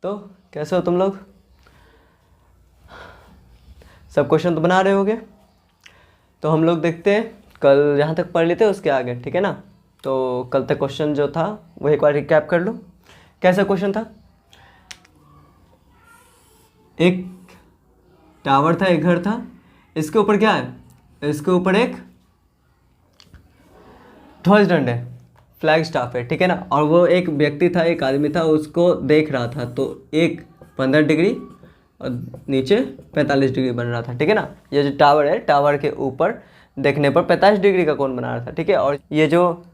तो कैसे हो तुम लोग? सब क्वेश्चन तो बना रहे होगे। तो हम लोग देखते हैं कल जहाँ तक पढ़ लेते उसके आगे, ठीक है ना। तो कल तक क्वेश्चन जो था वो एक बार रिकैप कर लो। कैसा क्वेश्चन था? एक टावर था, एक घर था, इसके ऊपर क्या है? इसके ऊपर एक ध्वज दंड है, फ्लैग स्टाफ है, ठीक है ना। और वो एक व्यक्ति था, एक आदमी था, उसको देख रहा था। तो एक 15 डिग्री और नीचे 45 डिग्री बन रहा था, ठीक है ना। ये जो टावर है, टावर के ऊपर देखने पर 45 डिग्री का कोण बना रहा था, ठीक है। और ये जो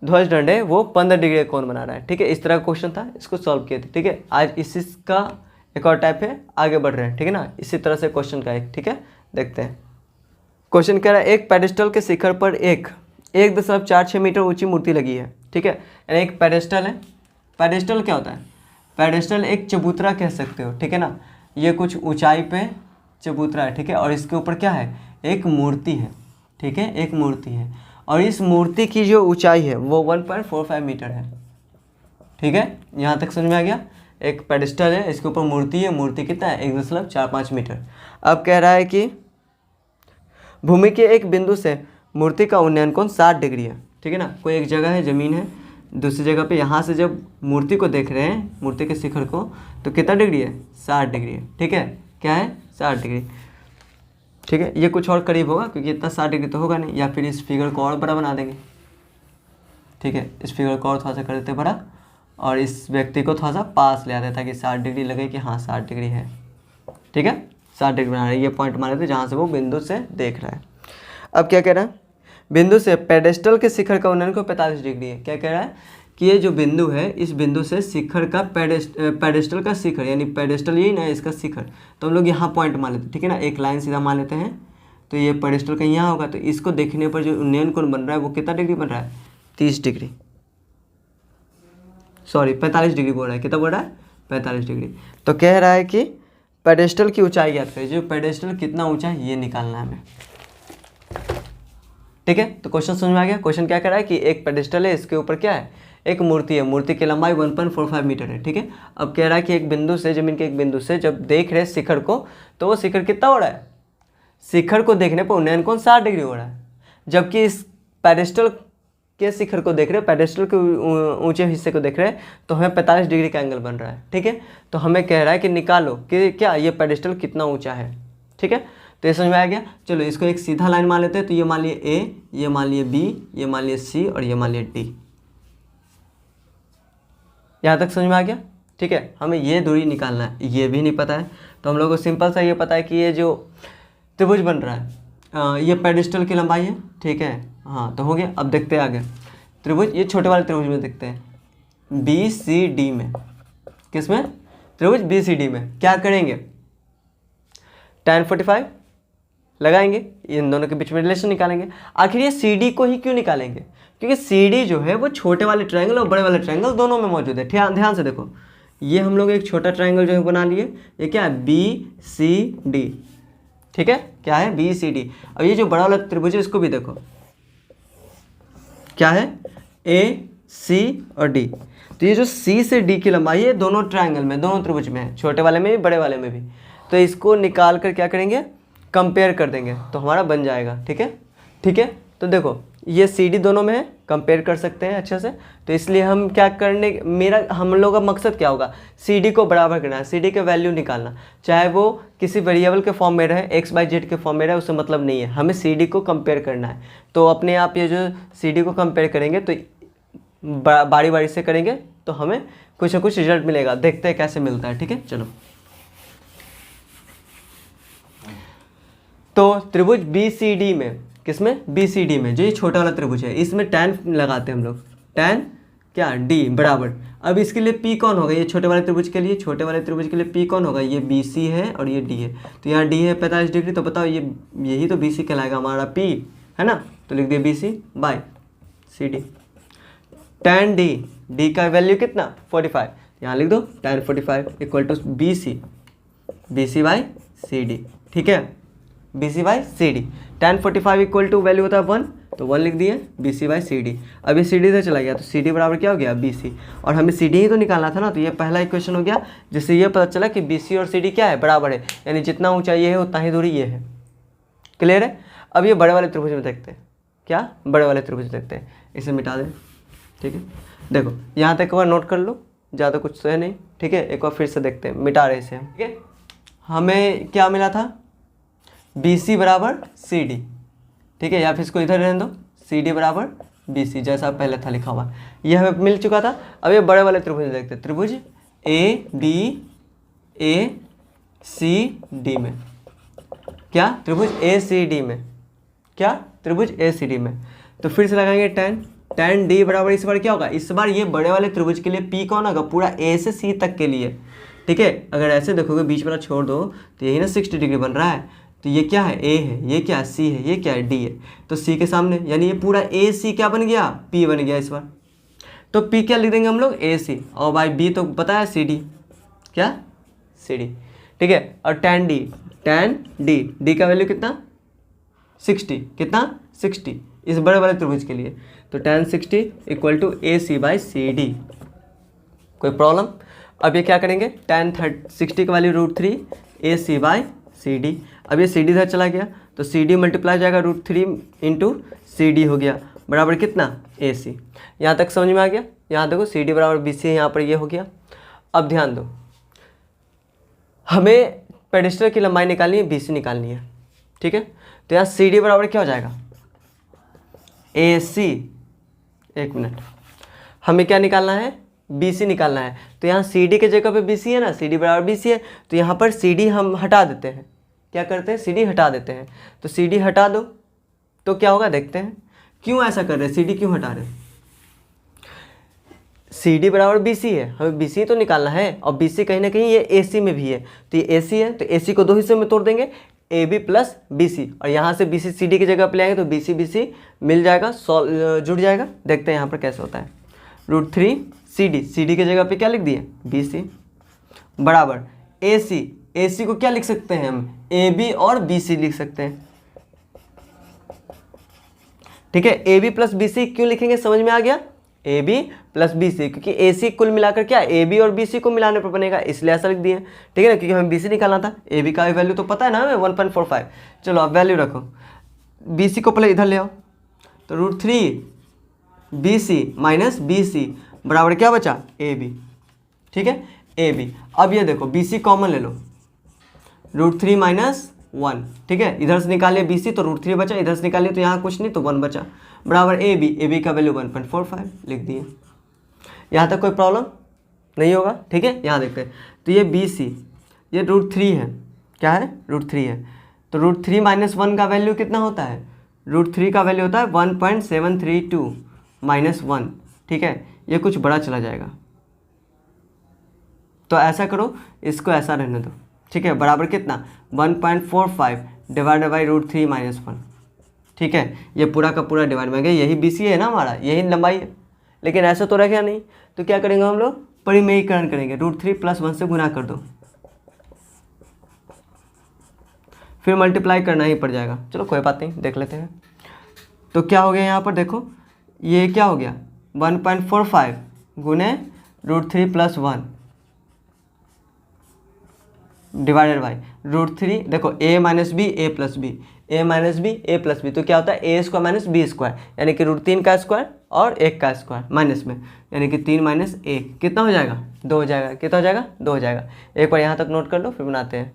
ध्वज दंड है वो 15 डिग्री का कोण बना रहा है, ठीक है। इस तरह का क्वेश्चन था, इसको सॉल्व किए थे, ठीक है। आज इसी का एक और टाइप है, आगे बढ़ रहे हैं, ठीक है ना। इसी तरह से क्वेश्चन का एक, ठीक है, देखते हैं। क्वेश्चन कह रहा है एक पेडेस्टल के शिखर पर 1.46 मीटर ऊंची मूर्ति लगी है, ठीक है। यानी एक पेडेस्टल है। पेडेस्टल क्या होता है? पेडेस्टल एक चबूतरा कह सकते हो, ठीक है ना। ये कुछ ऊंचाई पे चबूतरा है, ठीक है। और इसके ऊपर क्या है? एक मूर्ति है, ठीक है, एक मूर्ति है। और इस मूर्ति की जो ऊंचाई है वो 1.45 मीटर है, ठीक है। यहाँ तक समझ में आ गया। एक पेडेस्टल है, इसके ऊपर मूर्ति है, मूर्ति कितना है? 1.45 मीटर। अब कह रहा है कि भूमि के एक बिंदु से मूर्ति का उन्नयन कोण 60 डिग्री है, ठीक है ना। कोई एक जगह है, ज़मीन है, दूसरी जगह पे यहाँ से जब मूर्ति को देख रहे हैं, मूर्ति के शिखर को, तो कितना डिग्री है? 60 डिग्री है, ठीक है। क्या है? 60 डिग्री, ठीक है। ये कुछ और करीब होगा क्योंकि इतना 60 डिग्री तो होगा नहीं, या फिर इस फिगर को और बड़ा बना देंगे, ठीक है। इस फिगर को और थोड़ा सा कर देते बड़ा, और इस व्यक्ति को थोड़ा सा पास ले आते ताकि 60 डिग्री लगे कि हाँ 60 डिग्री है, ठीक है। 60 डिग्री बना रहे हैं, ये पॉइंट मारे थे जहाँ से वो बिंदु से देख रहा है। अब क्या कह रहा है? बिंदु से पेडेस्टल के शिखर का उन्नयन को 45 डिग्री है। क्या कह रहा है कि ये जो बिंदु है, इस बिंदु से शिखर का पेडेस्टल का शिखर, यानी पेडेस्टल यही ना, इसका शिखर, तो हम लोग यहाँ पॉइंट मान लेते हैं, ठीक है ना। एक लाइन सीधा मान लेते हैं, तो ये पेडेस्टल का यहाँ होगा। तो इसको देखने पर जो उन्नयन कोण बन रहा है वो कितना डिग्री बन रहा है? 30 डिग्री, सॉरी 45 डिग्री बोल रहा है। कितना बोल रहा है? 45 डिग्री। तो कह रहा है कि पेडेस्टल की ऊंचाई ज्ञात करें। जो पेडेस्टल कितना ऊंचा है ये निकालना है हमें, ठीक है। तो क्वेश्चन समझ में आ गया। क्वेश्चन क्या कर रहा है कि एक पेडेस्टल है, इसके ऊपर क्या है? एक मूर्ति है, मूर्ति की लंबाई 1.45 मीटर है, ठीक है। अब कह रहा है कि एक बिंदु से, जमीन के एक बिंदु से जब देख रहे हैं शिखर को, तो वो शिखर कितना हो रहा है? शिखर को देखने पर उन्नयन कोण 60 डिग्री हो रहा है। जबकि इस पेडेस्टल के शिखर को देख रहे हैं, पेडेस्टल के ऊंचे हिस्से को देख रहे हैं, तो हमें 45 डिग्री का एंगल बन रहा है, ठीक है। तो हमें कह रहा है कि निकालो कि क्या ये पेडेस्टल कितना ऊंचा है, ठीक है। तो ये समझ में आ गया। चलो इसको एक सीधा लाइन मान लेते हैं। तो ये मान लिए ए, ये मान लिए बी, ये मान लिए सी, और ये मान लिए डी। यहाँ तक समझ में आ गया, ठीक है। हमें ये दूरी निकालना है, ये भी नहीं पता है। तो हम लोग को सिंपल सा ये पता है कि ये जो त्रिभुज बन रहा है, ये पेडेस्टल की लंबाई है, ठीक है। हाँ, तो हो गया। अब देखते हैं आगे त्रिभुज, ये छोटे वाले त्रिभुज में देखते हैं, बी सी डी में। किसमें? त्रिभुज बी सी डी में क्या करेंगे? tan 45 लगाएंगे, इन दोनों के बीच में रिलेशन निकालेंगे। आखिर ये सी डी को ही क्यों निकालेंगे? क्योंकि सी डी जो है वो छोटे वाले ट्रायंगल और बड़े वाले ट्रायंगल दोनों में मौजूद है। ध्यान से देखो, ये हम लोग एक छोटा ट्रायंगल जो है बना लिए, ये क्या है? बी सी डी, ठीक है। क्या है? B C D. अब ये जो बड़ा वाला त्रिभुज है इसको भी देखो, क्या है? ए सी और डी। तो ये जो सी से डी की लंबाई है दोनों ट्रायंगल में, दोनों त्रिभुज में है, छोटे वाले में भी बड़े वाले में भी। तो इसको निकाल कर क्या करेंगे? कंपेयर कर देंगे, तो हमारा बन जाएगा, ठीक है, ठीक है। तो देखो ये सी डी दोनों में है, कंपेयर कर सकते हैं अच्छे से। तो इसलिए हम क्या करने, हम लोग का मकसद क्या होगा? सी डी को बराबर करना है, सी डी के वैल्यू निकालना। चाहे वो किसी वेरिएबल के फॉर्म में रहे, एक्स बाई जेड के फॉर्म में रहे, उससे मतलब नहीं है, हमें सी डी को कंपेयर करना है। तो अपने आप ये जो सी डी को कंपेयर करेंगे तो बारी बारी से करेंगे, तो हमें कुछ ना कुछ रिजल्ट मिलेगा। देखते हैं कैसे मिलता है, ठीक है। चलो, तो त्रिभुज बी सी डी में, किसमें? बी सी डी में, जो ये छोटा वाला त्रिभुज है, इसमें tan लगाते हैं हम लोग। tan क्या? डी बराबर। अब इसके लिए P कौन होगा? ये छोटे वाले त्रिभुज के लिए, छोटे वाले त्रिभुज के लिए P कौन होगा? ये BC है और ये D है। तो यहाँ D है 45 डिग्री, तो बताओ ये यही तो BC कहलाएगा हमारा, P है ना। तो लिख दिए BC by CD। tan D, D का वैल्यू कितना? 45। यहाँ लिख दो tan 45 equal to BC by CD, ठीक है। B C by C D. tan 45 equal to value होता है 1, तो 1 लिख दिए B C by C D. अब ये सी डी इधर चला गया तो सी डी बराबर क्या हो गया बी सी, और हमें सी डी ही तो निकालना था ना, तो ये पहला इक्वेशन हो गया, जिससे ये पता चला कि बी सी और सी डी क्या है, बराबर है, यानी जितना ऊंचाई ये है उतना ही दूरी ये है। क्लियर है। अब ये बड़े वाले त्रिभुज में देखते हैं, क्या बड़े वाले त्रिभुज देखते हैं, इसे मिटा दें। ठीक है, देखो यहाँ तक एक बार नोट कर लो, ज़्यादा कुछ तो है नहीं। ठीक है, एक बार फिर से देखते हैं, मिटा रहे इसे हम। ठीक है, हमें क्या मिला था, बी सी बराबर सी डी। ठीक है, या फिर इसको इधर रहने दो, सी डी बराबर बी सी, जैसा पहले था लिखा हुआ, ये हमें मिल चुका था। अब ये बड़े वाले त्रिभुज देखते हैं, त्रिभुज A B A C D में, क्या त्रिभुज ए सी डी में, क्या त्रिभुज ए सी डी में। तो फिर से लगाएंगे tan डी बराबर, इस बार क्या होगा, इस बार ये बड़े वाले त्रिभुज के लिए पी कौन होगा, पूरा ए से सी तक के लिए। ठीक है, अगर ऐसे देखोगे बीच वाला छोड़ दो तो यही ना 60 डिग्री बन रहा है, तो ये क्या है ए है, ये क्या है सी है, ये क्या है डी है, तो सी के सामने यानी ये पूरा ए सी क्या बन गया, पी बन गया इस बार। तो पी क्या लिख देंगे हम लोग, ए सी, और बाई बी तो पता है सी डी, क्या सी डी। ठीक है, और tan डी, डी का वैल्यू कितना 60, कितना 60 इस बड़े वाले त्रिभुज के लिए, तो tan 60 equal to A C by C D. कोई प्रॉब्लम। अब ये क्या करेंगे, tan 60 का value √3 A C by C D. अब ये सी डी इधर चला गया तो सी डी मल्टीप्लाई जाएगा √3 इंटू सी डी हो गया बराबर कितना ए सी। यहाँ तक समझ में आ गया। यहाँ देखो सी डी बराबर बी सी है, यहाँ पर ये हो गया। अब ध्यान दो, हमें पेडिस्टल की लंबाई निकालनी है, बी सी निकालनी है। ठीक है, तो यहाँ सी डी बराबर क्या हो जाएगा ए सी, एक मिनट, हमें क्या निकालना है, बी सी निकालना है। तो यहाँ सी डी के जगह पे बी सी है ना, सी डी बराबर बी सी है, तो यहाँ पर सी डी हम हटा देते हैं। क्या करते हैं, सी डी हटा देते हैं। तो सी डी हटा दो तो क्या होगा, देखते हैं क्यों ऐसा कर रहे हैं, सी डी क्यों हटा रहे हैं। सी डी बराबर बी सी है, हमें बी सी तो निकालना है, और बी सी कहीं ना कहीं ये ए सी में भी है, तो ये ए सी है, तो ए सी को दो हिस्से में तोड़ देंगे, A B plus B C, और यहाँ से बी सी सी डी की जगह पे ले आएंगे तो बी सी मिल जाएगा, जुड़ जाएगा। देखते हैं यहाँ पर कैसे होता है। √3 सी डी की जगह पे क्या लिख दिए बी सी बराबर ए सी को क्या लिख सकते हैं हम, ए बी और बी सी लिख सकते हैं। ठीक है, A B plus B C क्यों लिखेंगे, समझ में आ गया, A B plus B C, क्योंकि ए सी कुल मिलाकर क्या ए बी और बी सी को मिलाने पर बनेगा, इसलिए ऐसा लिख दिए। ठीक है ना, क्योंकि हमें बी सी निकालना था, ए बी का वैल्यू तो पता है ना हमें 1.45। चलो अब वैल्यू रखो, बी सी को पहले इधर ले आओ, तो √3 B C minus B C बराबर क्या बचा ए बी। ठीक है, ए बी। अब ये देखो बी सी कॉमन ले लो, √3 माइनस 1। ठीक है, इधर से निकालिए बी सी तो √3 बचा, इधर से निकालिए तो यहाँ कुछ नहीं तो 1 बचा बराबर ए बी का वैल्यू 1.45 लिख दिए। यहाँ तक कोई प्रॉब्लम नहीं होगा। ठीक है, यहाँ देखते हैं, तो ये बी सी ये √3 है, क्या है √3 है, तो √3 माइनस 1 का वैल्यू कितना होता है, √3 का वैल्यू होता है 1.732 माइनस 1। ठीक है, ये कुछ बड़ा चला जाएगा, तो ऐसा करो, इसको ऐसा रहने दो। ठीक है, बराबर कितना 1.45 डिवाइडेड बाई √3 माइनस 1। ठीक है, ये पूरा का पूरा डिवाइड में गया, यही बी सी है ना हमारा, यही लंबाई है, लेकिन ऐसा तो रखा नहीं, तो क्या करेंगे हम लोग, परिमेयीकरण करेंगे, √3 + 1 से गुना कर दो, फिर मल्टीप्लाई करना ही पड़ जाएगा। चलो कोई बात नहीं, देख लेते हैं। तो क्या हो गया यहाँ पर देखो, ये क्या हो गया 1.45 गुने √3 + 1 डिवाइडेड बाई √3। देखो a minus B A plus B, A minus B A plus B, तो क्या होता है A square minus B square, यानी कि √3 का स्क्वायर और 1 का स्क्वायर माइनस में, यानी कि 3 माइनस 1 कितना हो जाएगा 2 हो जाएगा। कितना हो जाएगा 2 हो जाएगा। एक बार यहाँ तक नोट कर लो, फिर बनाते हैं।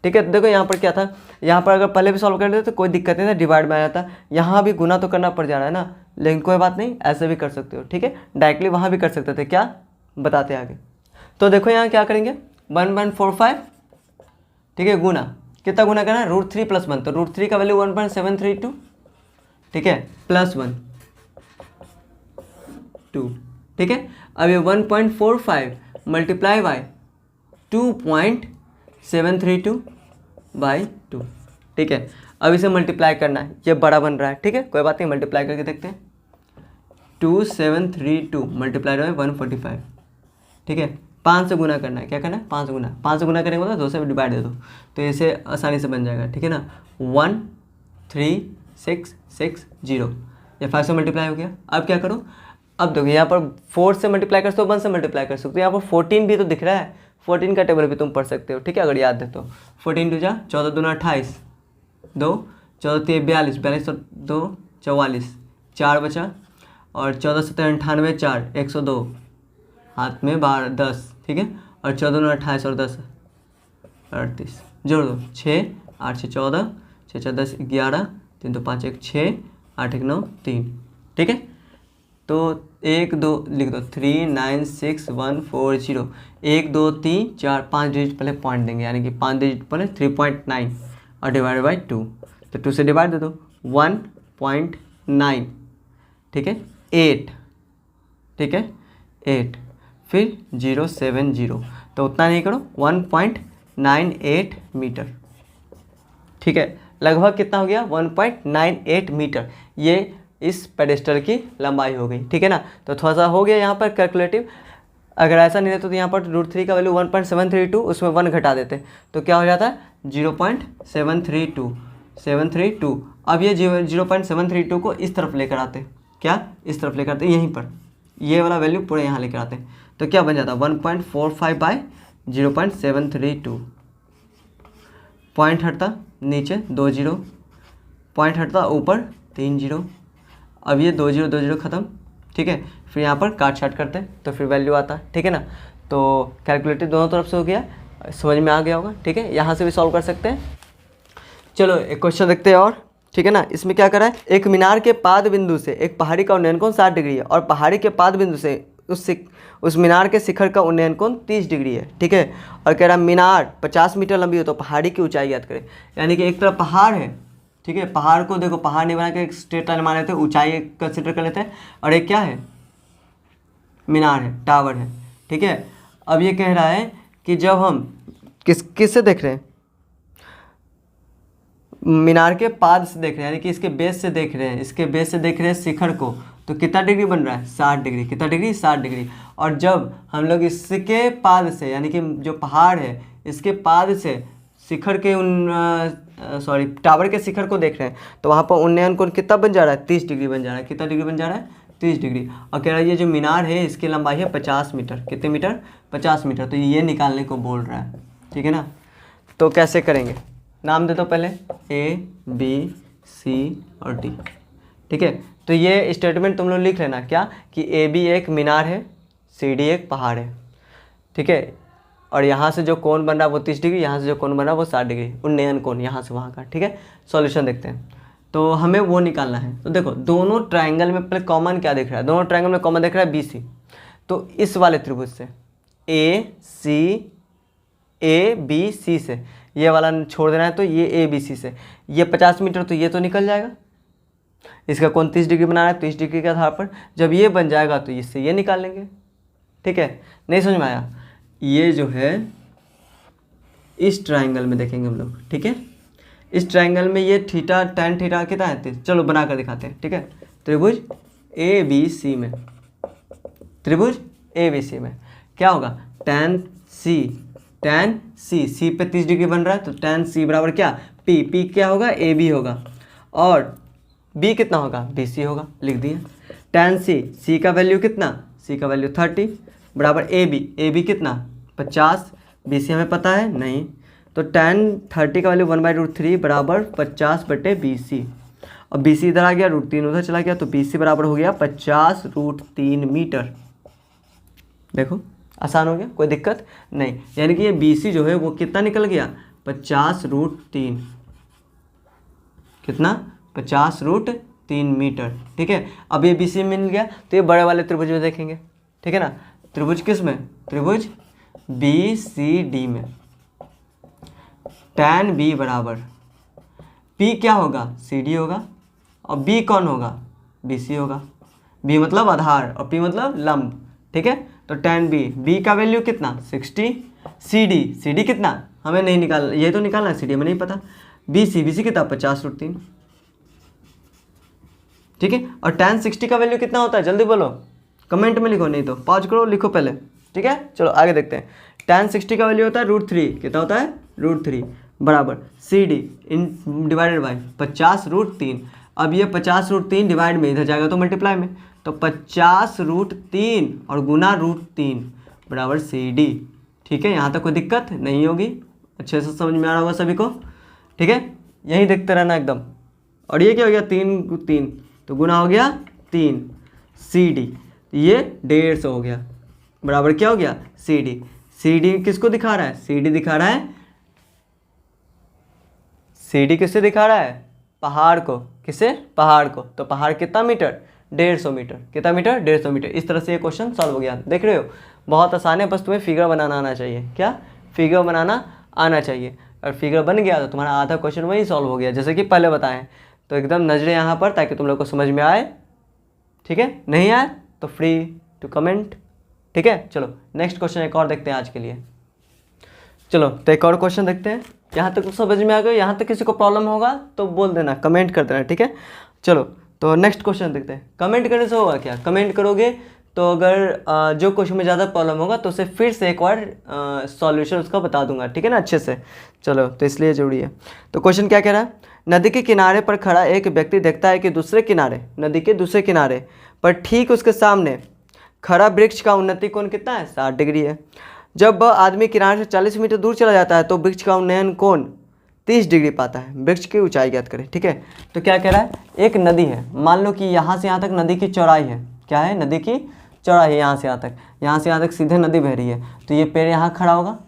ठीक है, तो देखो यहाँ पर क्या था, यहाँ पर अगर पहले भी सॉल्व कर लेते तो कोई दिक्कत नहीं था, डिवाइड में आ जाता। यहाँ भी गुना तो करना पड़ जा रहा है ना, लेकिन कोई बात नहीं, ऐसे भी कर सकते हो। ठीक है, डायरेक्टली वहाँ भी कर सकते थे, क्या बताते आगे। तो देखो यहाँ क्या करेंगे 1.45, ठीक है, गुना कितना गुना करना है √3 + 1, तो √3 का वैल्यू 1.732, ठीक है, +1 2। ठीक है, अब ये 1.45 मल्टीप्लाई बाय 2.732/2। ठीक है, अब इसे मल्टीप्लाई करना है, ये बड़ा बन रहा है। ठीक है, कोई बात नहीं, मल्टीप्लाई करके देखते हैं। 2732 मल्टीप्लाई बाय 145, ठीक है, 5 से गुना करना है, क्या करना है 5 गुना, 5 से गुना करेंगे मतलब 2 से डिवाइड दे दो, तो इसे आसानी से बन जाएगा, ठीक है ना। 1 3 6 6 0, ये 5 से मल्टीप्लाई हो गया। अब क्या करो, अब देखो यहाँ पर 4 से मल्टीप्लाई कर सकते हो, 1 से मल्टीप्लाई कर सकते हो, यहाँ पर 14 भी तो दिख रहा है, 14 का टेबल भी तुम पढ़ सकते हो, ठीक है, अगर याद है तो। 14 2 जा 14 दूना 28, 2 14 3 42, 42 2 44, 4 बचा, और 14 7 98, 4 102, हाथ में 12 10, ठीक है, और 14 दूना 28 और 10 38, जोड़ दो 6 8 6 14, 6 4 10 11, 3 2 5 1 6, 8 1 9 3, ठीक है। तो 1 2 लिख दो 3 9 6 1 4 0, 1 2 3 4 5 डिजिट पहले पॉइंट देंगे, यानी कि 5 डिजिट पहले 3.9 और डिवाइड बाई 2, तो 2 से डिवाइड दे दो 1.9, ठीक है, 8, ठीक है 8, फिर 070, तो उतना नहीं करो 1.98 मीटर, ठीक है, लगभग कितना हो गया 1.98 मीटर, ये इस पेडेस्टल की लंबाई हो गई, ठीक है ना। तो थोड़ा सा हो गया यहाँ पर कैलकुलेटिव, अगर ऐसा नहीं रहता तो यहाँ पर √3 का वैल्यू 1.732, उसमें 1 घटा देते तो क्या हो जाता है 0.732। अब ये 0.732 को इस तरफ लेकर आते, क्या इस तरफ लेकर आते, यहीं पर ये वाला वैल्यू पूरे यहाँ लेकर आते, तो क्या बन जाता 1.45 बाई 0.732, पॉइंट हटता नीचे 2 0, पॉइंट हटता ऊपर 3 0, अब ये 2 0 ख़त्म, ठीक है, फिर यहाँ पर काट छाट करते हैं तो फिर वैल्यू आता है, ठीक है ना। तो कैलकुलेटिव दोनों तरफ से हो गया, समझ में आ गया होगा, ठीक है, यहाँ से भी सॉल्व कर सकते हैं। चलो एक क्वेश्चन देखते हैं और, ठीक है ना। इसमें क्या करा है, एक मीनार के पाद बिंदु से एक पहाड़ी का उन्नयन कोण 60 डिग्री है, और पहाड़ी के पाद बिंदु से उस मीनार के शिखर का उन्नयन कोण 30 डिग्री है, ठीक है, और कह रहा मीनार 50 मीटर लंबी हो तो पहाड़ी की ऊंचाई याद करें। यानी कि एक तरफ पहाड़ है, ठीक है, पहाड़ को देखो, पहाड़ नहीं बना के एक स्ट्रेट लाइन मान लेते हैं, ऊंचाई कंसिडर कर लेते हैं, और एक क्या है मीनार है, टावर है, ठीक है। अब ये कह रहा है कि जब हम किससे देख रहे हैं, मीनार के पाद से देख रहे हैं, यानी कि इसके बेस से देख रहे हैं, इसके बेस से देख रहे हैं शिखर को, तो कितना डिग्री बन रहा है 60 डिग्री, कितना डिग्री 60 डिग्री। और जब हम लोग इसके पाद से, यानी कि जो पहाड़ है इसके पाद से शिखर के टावर के शिखर को देख रहे हैं, तो वहाँ पर उन्नयन कोण कितना बन जा रहा है 30 डिग्री बन जा रहा है, कितना डिग्री बन जा रहा है 30 डिग्री। और कह रहा है ये जो मीनार है इसकी लंबाई है 50 मीटर, कितने मीटर 50 मीटर, तो ये निकालने को बोल रहा है, ठीक है ना। तो कैसे करेंगे, नाम दे दो पहले A B C और D, ठीक है। तो ये स्टेटमेंट तुम लोग लिख लेना क्या, कि AB एक मीनार है, CD एक पहाड़ है, ठीक है, और यहाँ से जो कोण बन रहा है वो 30 डिग्री, यहाँ से जो कोण बन रहा है वो 60 डिग्री, उन्नयन कोण यहाँ से वहाँ का, ठीक है। सॉल्यूशन देखते हैं, तो हमें वो निकालना है। तो देखो दोनों ट्रायंगल में पहले कॉमन क्या दिख रहा है, दोनों ट्रायंगल में कॉमन दिख रहा है BC, तो इस वाले त्रिभुज से ABC से ये वाला छोड़ देना है, तो ये ABC से ये 50 मीटर, तो ये तो निकल जाएगा, इसका कोण 30 डिग्री बनाना है, 30 डिग्री के आधार पर जब ये बन जाएगा तो इससे ये निकाल लेंगे, ठीक है। नहीं समझ में आया, ये जो है इस ट्रायंगल में देखेंगे हम लोग, ठीक है, इस ट्रायंगल में ये थीटा tan थीटा कितना है, चलो बना कर दिखाते हैं, ठीक है। त्रिभुज ABC में, त्रिभुज ABC में क्या होगा tan C पे 30 डिग्री बन रहा है, तो tan C बराबर क्या P क्या होगा AB होगा, और B कितना होगा BC होगा, लिख दिया। tan C का वैल्यू कितना, C का वैल्यू 30 बराबर AB कितना 50, BC हमें पता है नहीं, तो tan 30 का वैल्यू 1/√3 बराबर 50/BC, और BC इधर आ गया, √3 उधर चला गया, तो BC बराबर हो गया 50√3 मीटर। देखो आसान हो गया, कोई दिक्कत नहीं, यानी कि ये BC जो है वो कितना निकल गया 50√3, कितना 50√3 मीटर, ठीक है। अब ये BC मिल गया, तो ये बड़े वाले त्रिभुज में देखेंगे, ठीक है ना। त्रिभुज किस में, त्रिभुज BCD में tan B बराबर P क्या होगा CD होगा, और B कौन होगा BC होगा, B मतलब आधार और P मतलब लंब, ठीक है। तो tan B का वैल्यू कितना 60, CD कितना हमें नहीं निकालना, ये तो निकालना है, CD हमें नहीं पता, BC कितना 50√3, ठीक है। और tan 60 का वैल्यू कितना होता है, जल्दी बोलो, कमेंट में लिखो, नहीं तो पॉज करो लिखो पहले, ठीक है, चलो आगे देखते हैं। tan 60 का वैल्यू होता है √3, कितना होता है √3 बराबर CD इन डिवाइडेड बाई 50√3। अब ये 50√3 डिवाइड में इधर जाएगा तो मल्टीप्लाई में, तो 50√3 और गुना √3 बराबर CD। ठीक है, यहाँ तक कोई दिक्कत नहीं होगी, अच्छे से समझ में आ रहा होगा सभी को। ठीक है, यही देखते रहना एकदम। और ये क्या हो गया 3 तो गुना हो गया 3 CD, ये 150 हो गया बराबर क्या हो गया CD। CD किसको दिखा रहा है, CD दिखा रहा है, CD किससे दिखा रहा है, पहाड़ को। किसे, पहाड़ को। तो पहाड़ कितना मीटर, 150 मीटर। कितना मीटर, 150 मीटर। इस तरह से ये क्वेश्चन सॉल्व हो गया। देख रहे हो, बहुत आसान है, बस तुम्हें फिगर बनाना आना चाहिए। क्या, फिगर बनाना आना चाहिए। और फिगर बन गया तो तुम्हारा आधा क्वेश्चन वही सॉल्व हो गया, जैसे कि पहले बताएं। तो एकदम नजरें यहाँ पर, ताकि तुम लोग को समझ में आए। ठीक है, नहीं आए तो फ्री टू कमेंट। ठीक है, चलो नेक्स्ट क्वेश्चन एक और देखते हैं आज के लिए। चलो तो एक और क्वेश्चन देखते हैं। यहाँ तक समझ में आ गया, यहाँ तक किसी को प्रॉब्लम होगा तो बोल देना, कमेंट कर देना। ठीक है, चलो तो नेक्स्ट क्वेश्चन देखते हैं। कमेंट करने से होगा क्या, कमेंट करोगे तो अगर जो क्वेश्चन में ज़्यादा प्रॉब्लम होगा तो उसे फिर से एक बार सॉल्यूशन उसका बता दूंगा। ठीक है ना, अच्छे से। चलो तो इसलिए जरूरी है। तो क्वेश्चन क्या कह रहा है, नदी के किनारे पर खड़ा एक व्यक्ति देखता है कि दूसरे किनारे, नदी के दूसरे किनारे पर ठीक उसके सामने खड़ा वृक्ष का उन्नति कोण कितना है, 60 डिग्री है। जब वह आदमी किनारे से 40 मीटर दूर चला जाता है तो वृक्ष का उन्नयन कोण 30 डिग्री पाता है। वृक्ष की ऊंचाई ज्ञात करें। ठीक है, तो क्या कह रहा है, एक नदी है, मान लो कि यहाँ से यहाँ तक नदी की चौड़ाई है। क्या है, नदी की चौड़ाई है, यहाँ से यहाँ तक, यहाँ से यहाँ तक सीधे नदी बह रही है। तो ये पेड़ यहाँ खड़ा होगा।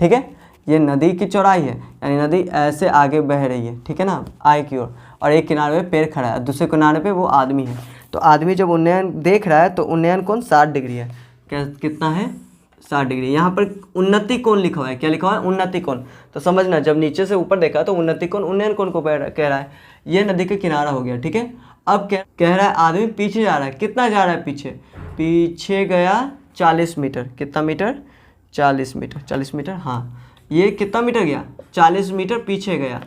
ठीक है, ये नदी की चौड़ाई है, यानी नदी ऐसे आगे बह रही है। ठीक है ना, आगे की ओर, और एक किनारे पे पेड़ खड़ा है, दूसरे किनारे पे वो आदमी है। तो आदमी जब उन्नयन देख रहा है तो उन्नयन कोण 60 डिग्री है। कितना है, 60 डिग्री। यहाँ पर उन्नति कोण लिखा हुआ है। क्या लिखा हुआ है, उन्नति कोण। तो समझना, जब नीचे से ऊपर देखा तो उन्नति कोण उन्नयन कोण को कह रहा है। ये नदी का किनारा हो गया। ठीक है, अब कह रहा है आदमी पीछे जा रहा है। कितना जा रहा है पीछे, पीछे गया 40 मीटर। कितना मीटर, 40 मीटर। 40 मीटर, हाँ, ये कितना मीटर गया, 40 मीटर पीछे गया।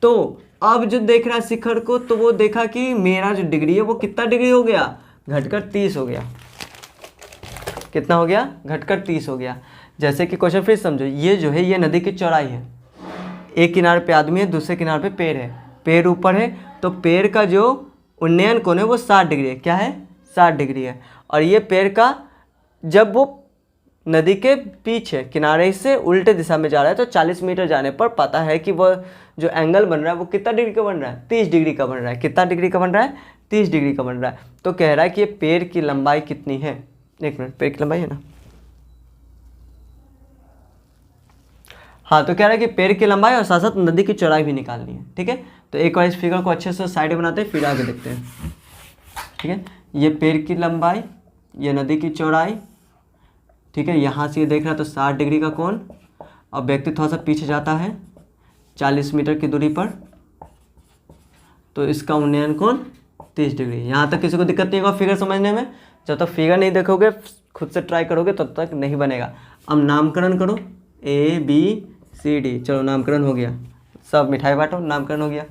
तो अब जो देख रहा है शिखर को, तो वो देखा कि मेरा जो डिग्री है वो कितना डिग्री हो गया, घटकर 30 हो गया। कितना हो गया, घटकर 30 हो गया। जैसे कि क्वेश्चन फिर समझो, ये जो है ये नदी की चौड़ाई है। एक किनारे पे आदमी है, दूसरे किनारे पे पेड़ है। पेड़ ऊपर है तो पेड़ का जो उन्नयन कोण है वो 60 डिग्री है। क्या है, 60 डिग्री है। और ये पेड़ का जब वो नदी के पीछे किनारे से उल्टे दिशा में जा रहा है तो 40 मीटर जाने पर पता है कि वह जो एंगल बन रहा है वो कितना डिग्री का बन रहा है, 30 डिग्री का बन रहा है। कितना डिग्री का बन रहा है, 30 डिग्री का बन रहा है। तो कह रहा है कि ये पेड़ की लंबाई कितनी है। एक मिनट, पेड़ की लंबाई है ना, हाँ, तो कह रहा है कि पेड़ की लंबाई और साथ साथ नदी की चौड़ाई भी निकालनी है। ठीक है, तो एक बार इस फिगर को अच्छे से साइड बनाते हैं, फिर आगे देखते हैं। ठीक है, ये पेड़ की लंबाई, ये नदी की चौड़ाई। ठीक है, यहाँ से ये देख रहा है तो 60 डिग्री का कोण। अब व्यक्ति थोड़ा सा पीछे जाता है 40 मीटर की दूरी पर, तो इसका उन्नयन कोण 30 डिग्री। यहाँ तक किसी को दिक्कत नहीं होगा फिगर समझने में। जब तक फिगर नहीं देखोगे, खुद से ट्राई करोगे, तब तक नहीं बनेगा। अब नामकरण करो, ABCD। चलो नामकरण हो गया, सब मिठाई बांटो, नामकरण हो गया।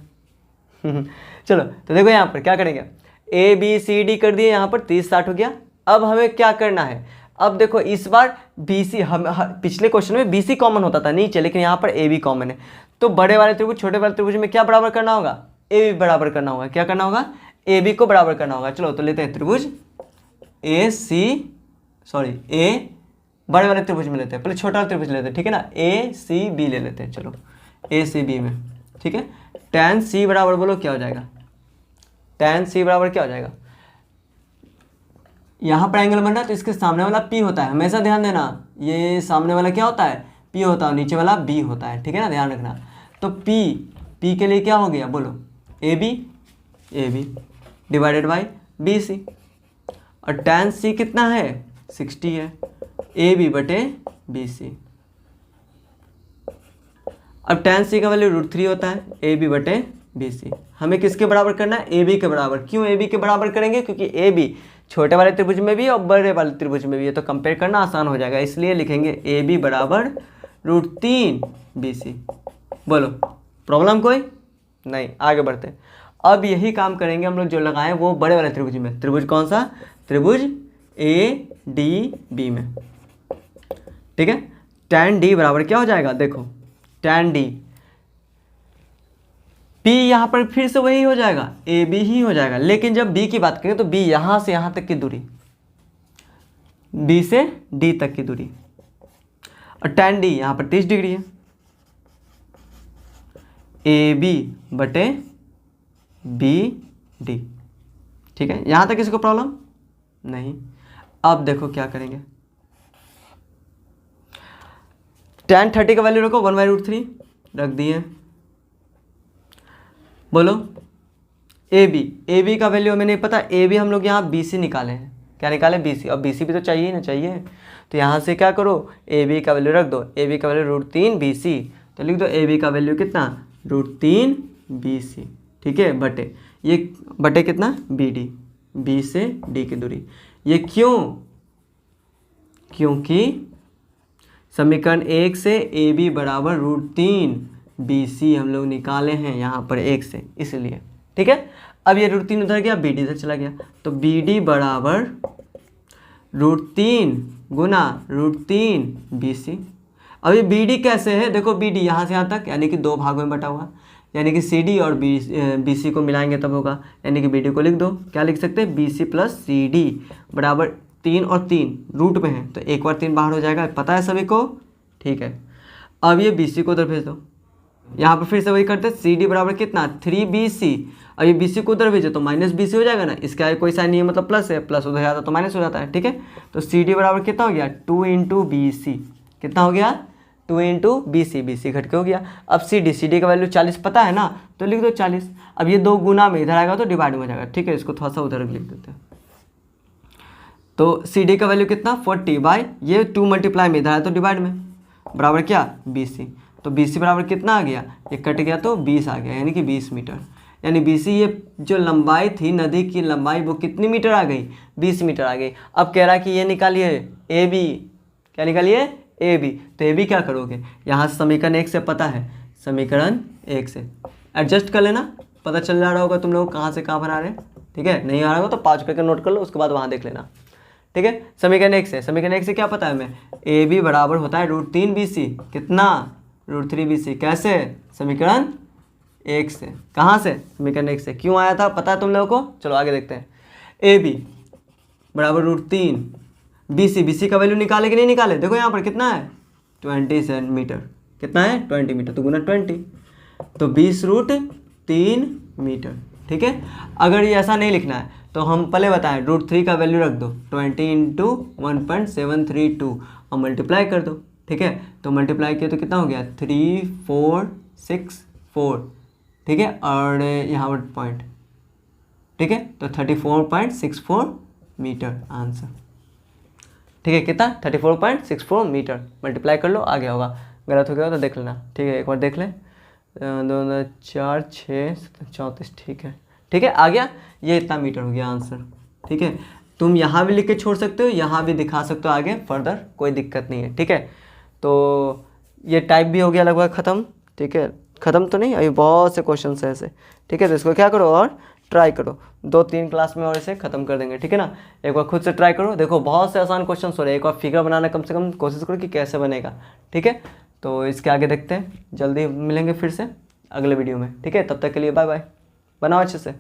चलो तो देखो यहाँ पर क्या करेंगे, ABCD कर दिए, यहाँ पर 30 60 हो गया। अब हमें क्या करना है, अब देखो इस बार BC, हम पिछले क्वेश्चन में BC कॉमन होता था नीचे, लेकिन यहाँ पर AB कॉमन है। तो बड़े वाले त्रिभुज छोटे वाले त्रिभुज में क्या बराबर करना होगा, AB बराबर करना होगा। क्या करना होगा, AB को बराबर करना होगा। चलो तो लेते हैं त्रिभुज A, बड़े वाले त्रिभुज में लेते हैं, पहले छोटा वाला त्रिभुज लेते हैं। ठीक है ना, ACB ले लेते हैं। चलो ACB में, ठीक है, tan C बराबर बोलो क्या हो जाएगा, tan C बराबर क्या हो जाएगा। यहाँ पर एंगल बन रहा है तो इसके सामने वाला P होता है, हमेशा ध्यान देना। ये सामने वाला क्या होता है, P होता है, नीचे वाला B होता है। ठीक है ना, ध्यान रखना। तो P के लिए क्या हो गया बोलो, AB डिवाइडेड बाई BC। और tan C कितना है, 60 है, AB बटे BC। अब tan C का वैल्यू √3 होता है, AB बटे BC। हमें किसके बराबर करना है, AB के बराबर। क्यों AB के बराबर करेंगे, क्योंकि AB छोटे वाले त्रिभुज में भी और बड़े वाले त्रिभुज में भी है, तो कंपेयर करना आसान हो जाएगा। इसलिए लिखेंगे AB बराबर √3 BC। बोलो प्रॉब्लम कोई नहीं, आगे बढ़ते हैं। अब यही काम करेंगे हम लोग जो लगाए वो बड़े वाले त्रिभुज में। त्रिभुज कौन सा, त्रिभुज ए डी बी में, ठीक है। tan d बराबर क्या हो जाएगा, देखो tan d b यहाँ पर फिर से वही हो जाएगा, ए बी ही हो जाएगा, लेकिन जब b की बात करें तो b यहाँ से यहाँ तक की दूरी, b से d तक की दूरी, और tan d यहाँ पर 30 डिग्री है, ए बी बटे बी डी, ठीक है। यहाँ तक किसी को प्रॉब्लम नहीं। अब देखो क्या करेंगे, tan 30 का वैल्यू रखो 1/√3 रख दिए। बोलो ए बी का वैल्यू हमें नहीं पता, ए बी हम लोग यहाँ बी सी निकाले हैं, क्या निकाले, बी सी, और बी सी भी तो चाहिए ही ना, चाहिए। तो यहाँ से क्या करो, ए बी का वैल्यू रख दो, ए बी का वैल्यू √3 बी सी, तो लिख दो ए बी का वैल्यू कितना, √3 बी सी, ठीक है, बटे ये बटे कितना बी डी, बी से डी की दूरी। ये क्यों, क्योंकि समीकरण 1 से ए बी बराबर √3 बी सी हम लोग निकाले हैं यहाँ पर 1 से, इसलिए, ठीक है। अब ये √3 उधर गया, बी डी इधर चला गया, तो बी डी बराबर √3 गुना √3 बी सी। अब ये बी डी कैसे है, देखो बी डी यहाँ से यहाँ तक यानी कि 2 भागों में बटा हुआ, यानी कि सी डी और बी सी को मिलाएंगे तब होगा, यानी कि बी डी को लिख दो, क्या लिख सकते हैं, B C plus C D बराबर 3 और 3 रूट में है, तो एक बार 3 बाहर हो जाएगा, पता है सभी को, ठीक है। अब ये बी सी को उधर भेज दो, यहाँ पर फिर से वही करते हैं, सी डी बराबर कितना 3 बी सी, अब ये बी सी को उधर भेजे तो माइनस बी सी हो जाएगा ना, इसके आगे कोई साइन नहीं है मतलब प्लस है, प्लस उधर जाता तो माइनस हो जाता है, ठीक है। तो सी डी बराबर कितना हो गया 2 इंटू बी सी, कितना हो गया 2 इंटू बी सी घट के हो गया। अब सी डी का वैल्यू 40 पता है ना, तो लिख दो 40। अब ये 2 गुना में इधर आएगा तो डिवाइड में हो जाएगा, ठीक है, इसको थोड़ा सा उधर लिख देते हैं। तो सी डी का वैल्यू कितना 40 बाई ये 2 मल्टीप्लाई में इधर आया तो डिवाइड में, बराबर क्या बी सी, तो बी सी बराबर कितना आ गया, ये कट गया तो 20 आ गया, यानी कि 20 मीटर। यानी बी सी ये जो लंबाई थी नदी की लंबाई वो कितनी मीटर आ गई, 20 मीटर आ गई। अब कह रहा है कि ये निकालिए ए बी, क्या निकालिए ए बी, तो ए बी क्या करोगे, यहाँ समीकरण 1 से पता है, समीकरण 1 से एडजस्ट कर लेना, पता चल जा रहा होगा तुम लोग कहाँ से कहाँ बना रहे हैं, ठीक है। नहीं आ रहा होगा तो 5 करके नोट कर लो, उसके बाद वहाँ देख लेना, ठीक है। समीकरण 1 से, समीकरण 1 से क्या पता है हमें, ए बी बराबर होता है √3 बी सी, कितना √3 बी सी, कैसे, समीकरण 1 से, कहाँ से, समीकरण 1 से। क्यों आया था पता है तुम लोगों को, चलो आगे देखते हैं। ए बी बराबर √3 बी सी का वैल्यू निकाले कि नहीं निकाले, देखो यहाँ पर कितना है 20 मीटर, कितना है 20 मीटर, तो गुना 20, तो 20√3 मीटर, ठीक है। अगर ये ऐसा नहीं लिखना है तो हम पहले बताएं √3 का वैल्यू रख दो 20 इंटू 1.732 और मल्टीप्लाई कर दो, ठीक है। तो मल्टीप्लाई किया तो कितना हो गया 3464, ठीक है, और यहाँ पर पॉइंट, ठीक है, तो 34.64 मीटर आंसर, ठीक है, कितना 34.64 मीटर, मल्टीप्लाई कर लो आ गया होगा, गलत हो गया तो देख लेना, ठीक है, एक बार देख लें, 2 4 6 34, ठीक है, ठीक है, आ गया, ये इतना मीटर हो गया आंसर, ठीक है। तुम यहाँ भी लिख के छोड़ सकते हो, यहाँ भी दिखा सकते हो आगे फर्दर, कोई दिक्कत नहीं है, ठीक है। तो ये टाइप भी हो गया लगभग ख़त्म, ठीक है, ख़त्म तो नहीं, अभी बहुत से क्वेश्चन है ऐसे, ठीक है। तो इसको क्या करो और ट्राई करो, 2-3 क्लास में और इसे ख़त्म कर देंगे, ठीक है ना। एक बार खुद से ट्राई करो, देखो बहुत से आसान क्वेश्चन हो रहे हैं, एक बार फिगर बनाना कम से कम कोशिश करो कि कैसे बनेगा, ठीक है। तो इसके आगे देखते हैं, जल्दी मिलेंगे फिर से अगले वीडियो में, ठीक है। तब तक के लिए बाय बाय, बनाओ अच्छे से।